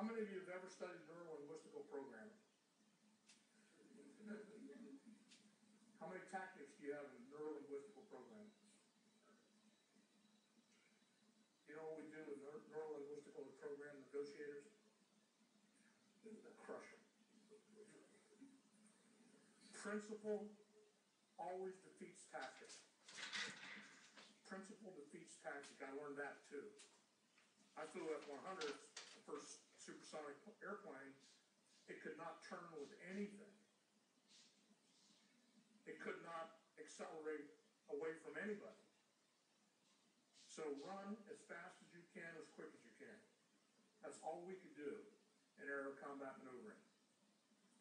many of you have ever studied neuro-linguistical programming? How many tactics do you have in neuro-linguistical programming? You know what we do with neuro-linguistical program negotiators? Crush them. Principle always defeats tactic. Principle defeats tactic. I learned that too. I flew F-100, the first supersonic airplane. It could not turn with anything. It could not accelerate away from anybody. So run as fast as you can, as quick as you can. That's all we could do in aerial combat maneuvering.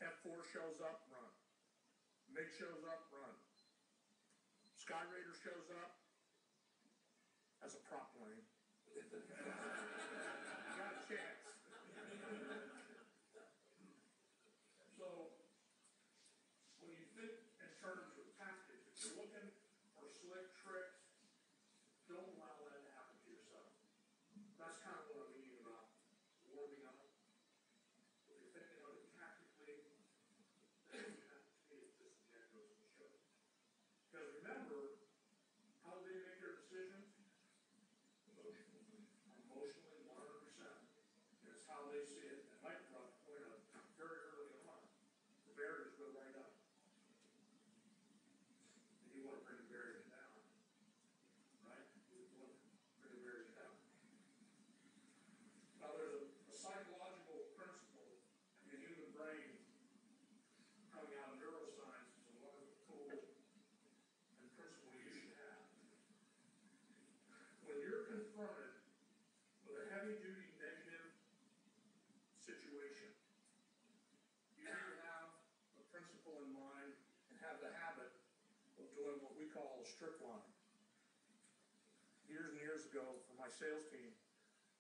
F-4 shows up, run. MiG shows up, run. Sky Raider shows up as a prop plane. You got a chance. So, when you think in terms of tactics, if you're looking for slick tricks, don't allow that to happen to yourself. That's kind of what I mean about warming up. If you're thinking of it tactically, you have to be as disingenuous as you should. Because remember, how do they make their decisions? Emotionally 100%. And it's how they see it. And Mike brought the point up very early on. The barriers go right up. And you want to bring the barriers down. Right? You want to bring the barriers down. Now there's a psychological principle in the human brain coming out of neuroscience. It's a wonderful tool and principle you should have. When you're confronted with a heavy-duty negative situation, you need to have a principle in mind and have the habit of doing what we call a strip line. Years and years ago, for my sales team,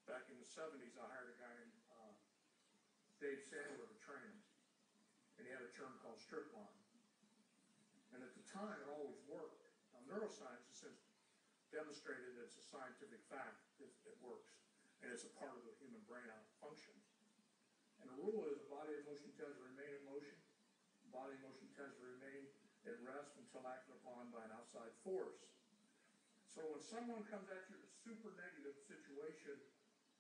back in the 70s, I hired a guy named Dave Sandler to train him. And he had a term called strip line. And at the time, it always worked. Now, neuroscience has since demonstrated that it's a scientific fact. It works. And it's a part of the human brain how it functions. And the rule is the body of motion tends to remain in motion. The body of motion tends to remain at rest until acted upon by an outside force. So when someone comes at you in a super negative situation,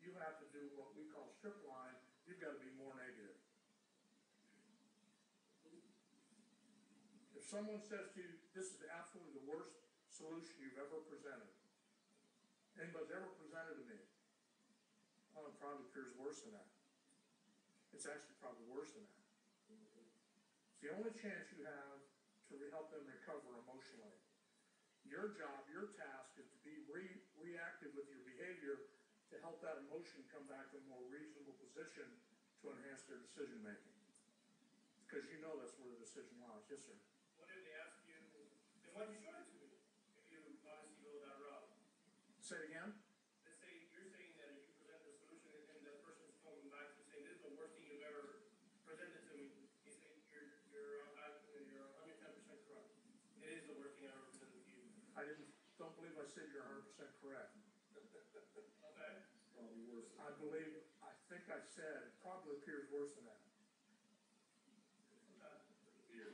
you have to do what we call strip line. You've got to be more negative. If someone says to you, this is absolutely the worst solution you've ever presented, anybody's ever presented to me, oh, it probably appears worse than that. It's actually probably worse than that. It's the only chance you have to help them recover emotionally. Your job, your task is to be reactive with your behavior to help that emotion come back to a more reasonable position to enhance their decision making. Because you know that's where the decision lies. Yes, sir. What if they ask you, then why did you show it to me if you honestly go that route? Say it again. Let's say you're saying that you present the solution and the person's coming back and saying this is the worst thing you've ever presented to me. You say you're 110% correct. It is the worst thing I ever presented to you. Don't believe I said you're 100% correct. Okay. Probably worse. I think I said it probably appears worse than that. Here.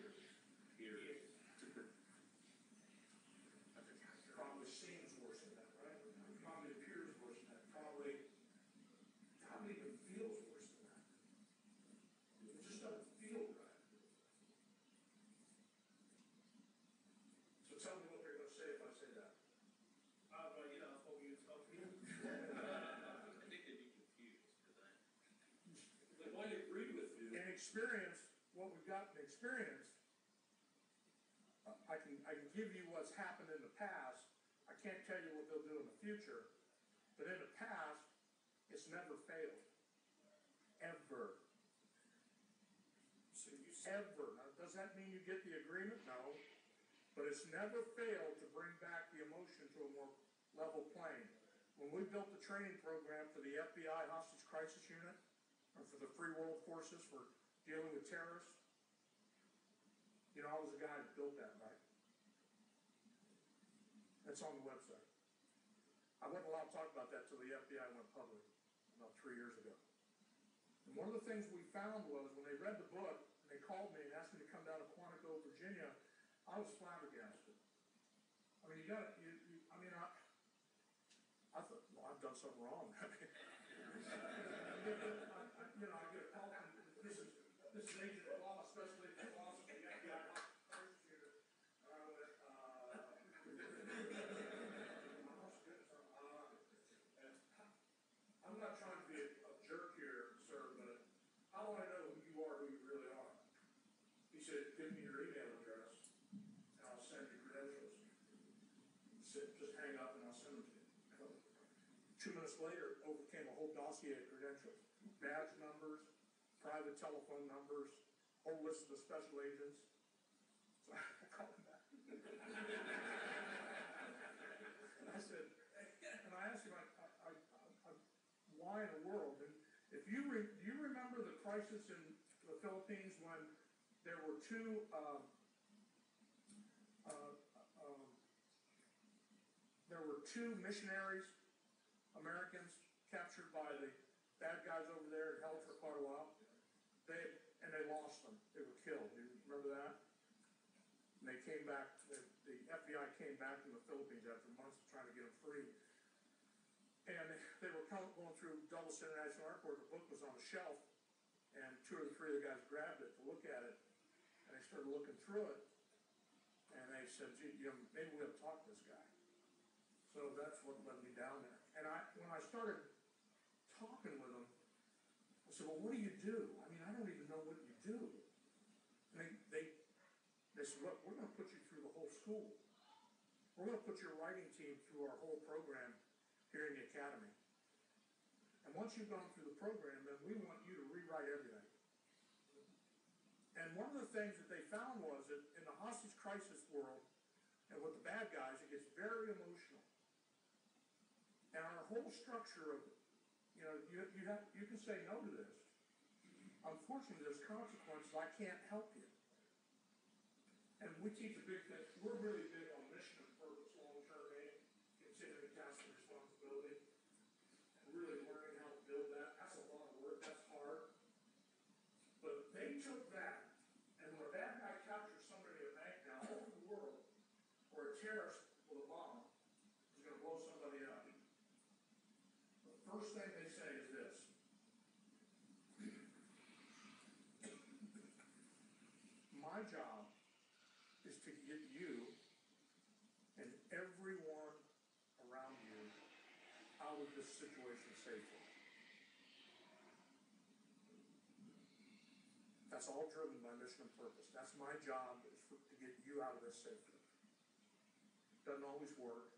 Probably seems worse than that, right? Probably appears worse than that. Probably even feels worse than that. It just doesn't feel right. So tell me what they're going to say if I say that. Well, you know, I was hoping you'd talk to me. I think they'd be confused because they might agree with you. In experience, what we've got in experience, I can give you what's happened in the past. I can't tell you what they'll do in the future. But in the past, it's never failed. Ever. So you Ever. Now, does that mean you get the agreement? No. But it's never failed to bring back the emotion to a more level plane. When we built the training program for the FBI Hostage Crisis Unit, or for the Free World Forces for dealing with terrorists, you know, I was the guy that built that, right? That's on the website. I wasn't allowed to talk about that till the FBI went public about 3 years ago. And one of the things we found was when they read the book, and they called me and asked me to come down to Quantico, Virginia, I was flabbergasted. I mean, I thought, well, I've done something wrong. I get a call from, this is Agent Law, Special Agent Law, from the FBI prosecutor. And I went, I'm not trying to be a jerk here, sir, but I want to know who you are, who you really are. He said, give me your email address, and I'll send you credentials. He said, just hang up and I'll send them to you. 2 minutes later, over came a whole dossier of credentials, badge numbers, private telephone numbers, whole list of the special agents. So I called him back. And I said, and I asked him, why in the world? And if you do you remember the crisis in the Philippines when there were two missionaries, Americans, captured by the bad guys over there and held for quite a while? They lost them. They were killed. Do you remember that? And they came back, the FBI came back from the Philippines after months of trying to get them free. And they were going through Dulles International Airport. The book was on the shelf, and 2 or 3 of the guys grabbed it to look at it, and they started looking through it, and they said, gee, maybe we ought to talk to this guy. So that's what led me down there. And when I started talking with them, I said, well, what do you do? I mean, I don't even know what you do. And they said, look, we're going to put you through the whole school. We're going to put your writing team through our whole program here in the academy. And once you've gone through the program, then we want you to rewrite everything. And one of the things that they found was that in the hostage crisis world, and with the bad guys, it gets very emotional. And our whole structure of, you can say no to this. Unfortunately, there's consequences. I can't help you. And we teach a big thing. We're really big on mission and purpose, long-term aim, continuing task and responsibility, and really learning how to build that. That's a lot of work. That's hard. But they took that, and when a bad guy captures somebody at a bank now all over the world, or a terrorist with a bomb is going to blow somebody up, the first thing they say is this: my job is to get you and everyone around you out of this situation safely. That's all driven by mission and purpose. That's my job, is to get you out of this safely. Doesn't always work.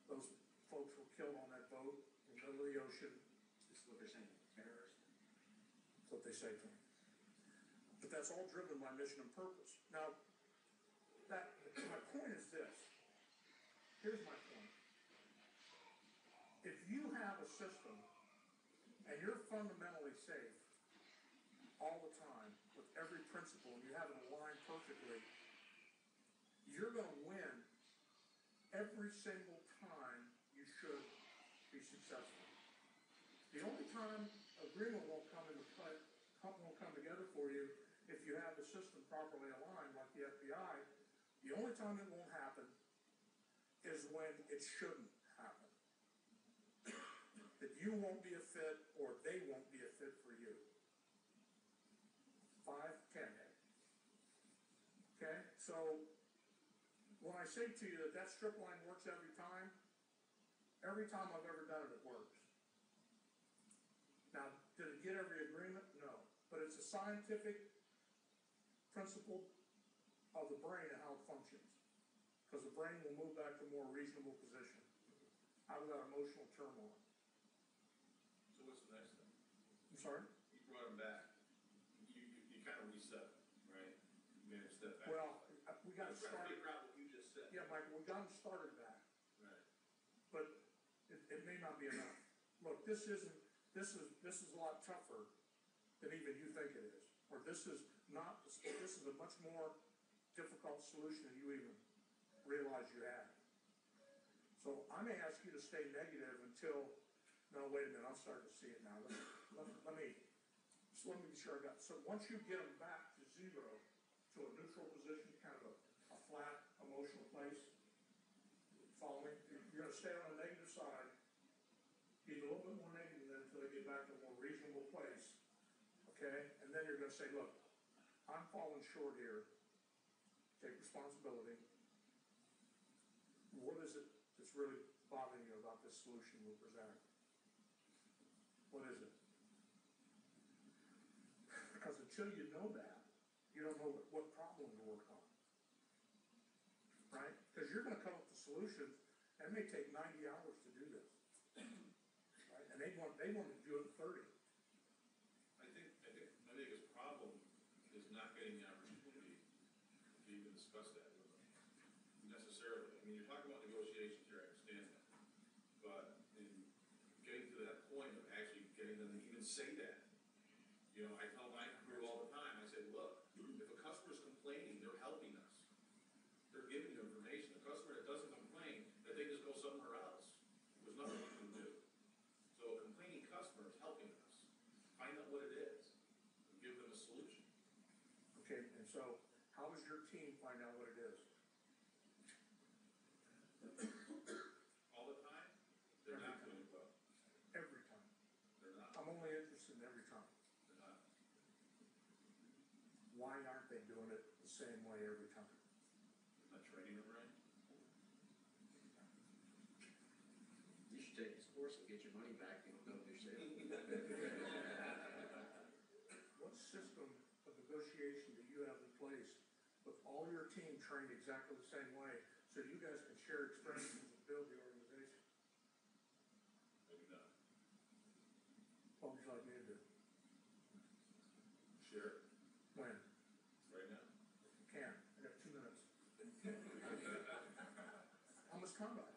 Those folks were killed on that boat in the middle of the ocean. This is what they're saying, terrorists. That's what they say to me. But that's all driven by mission and purpose. Now, my point is this. Here's my point. If you have a system and you're fundamentally safe all the time with every principle and you have it aligned perfectly, you're going to win every single time you should be successful. The only time agreement won't come into play, won't come together for you if you have the system properly aligned, like the FBI. The only time it won't happen is when it shouldn't happen. That you won't be a fit or they won't be a fit for you. 5, 10. Okay? So, when I say to you that strip line works every time I've ever done it, it works. Now, did it get every agreement? No. But it's a scientific principle of the brain and how it functions. Because the brain will move back to a more reasonable position out of that emotional turmoil. So what's the next thing? I'm sorry? You brought him back. You kind of reset him, right? You made him step back. Well, we got to I'm trying to start. figure out what you just said. Yeah, Michael, we got them started back. Right. But it may not be enough. Look, this is a lot tougher than even you think it is. Or this is a much more difficult solution than you even realize you had. So I may ask you to stay negative until, no, wait a minute, I'm starting to see it now. Let me So let me be sure I got, so once you get them back to zero, to a neutral position, kind of a flat emotional place, follow me? You're gonna stay on the negative side, be a little bit more negative then until they get back to a more reasonable place, okay? And then you're gonna say, look, I'm falling short here, take responsibility. What is it that's really bothering you about this solution we're presenting? What is it? Because until you know that, you don't know what problem to work on. Right? Because you're gonna come up with solutions, and it may take 90 hours to do this. Right? And they want to do it in 30. I think my biggest problem is not getting the opportunity to even discuss that with them necessarily. I mean, you're talking about negotiations here, I understand that. But in getting to that point of actually getting them to even say that, you know, I tell my crew all the time, I say, look, if a customer's complaining, they're helping us. They're giving you information. A customer that doesn't complain, that they just go somewhere else. There's nothing we can do. So a complaining customer is helping us. Find out what it is and give them a solution. Okay, and so how does your team find out what it is? All the time, they're not doing well. Every time. They're not. I'm only interested in every time. They're not. Why aren't they doing it the same way every time? Not training them right. You should take this course and get your money back and double your sales. What system of negotiation do you have in place with all your team trained exactly the same way so you guys can share experiences and build the organization? Maybe not. What would you like me to do? Share it When? right now. Can. I got 2 minutes. How much time do I have?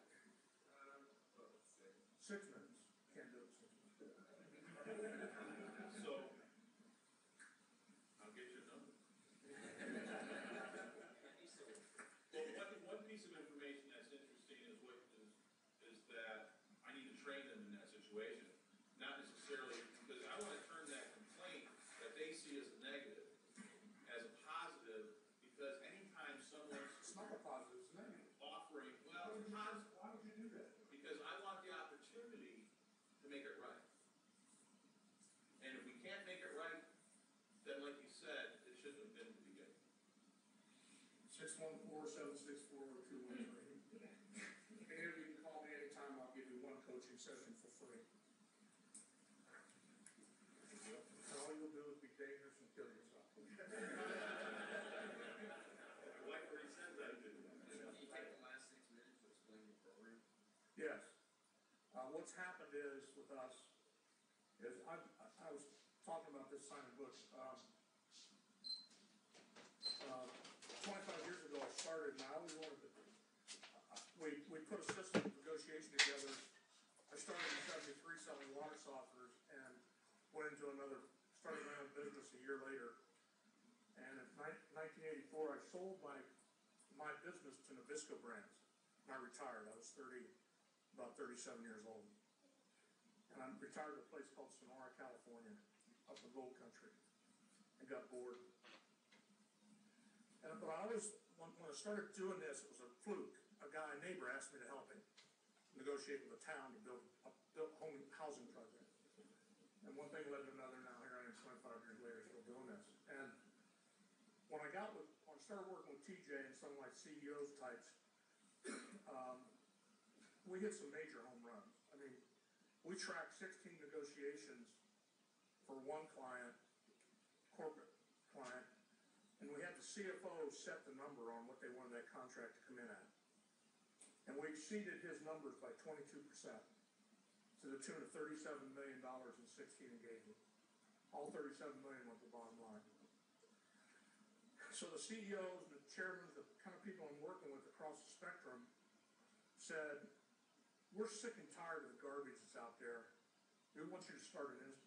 6 minutes. Can't do it in 6 minutes. So, I'll get your number. Well, one piece of information that's interesting is that I need to train them in that situation. Not necessarily, because I want to turn that complaint that they see as a negative, as a positive, because anytime someone's It's not a positive, it's negative. offering, well, it's positive, Why would you do that? because I want the opportunity to make it right. And if we can't make it right, then like you said, it shouldn't have been to begin. 614-764-0213. Any of you can call me anytime, I'll give you 1 coaching session for free. And all you'll do is be dangerous and kill yourself. My wife already said that. Can you take the last 6 minutes to explain the program? Yes. What's happened is with us, is I was talking about this Simon Bush. 25 years ago I started, and I always wanted to, we put a system of negotiation together. I started in 73 selling water softeners and went into started my own business a year later. And in 1984, I sold my business to Nabisco Brands. And I retired. I was about 37 years old. And I retired at a place called Sonora, California, up in Gold Country, and got bored. But when I started doing this, it was a fluke. A neighbor asked me to help him negotiate with the town to build a home housing project. And one thing led to another. Now here I am 25 years later still doing this. And when I started working with TJ and some of my CEOs types, we hit some major home runs. I mean, we tracked 16 negotiations for one client, corporate client, and we had the CFO set the number on what they wanted that contract to come in at. And we exceeded his numbers by 22%, to the tune of $37 million in 16 engagements. All $37 million went to the bottom line. So the CEOs, the chairmen, the kind of people I'm working with across the spectrum said, we're sick and tired of the garbage that's out there. We want you to start an institute.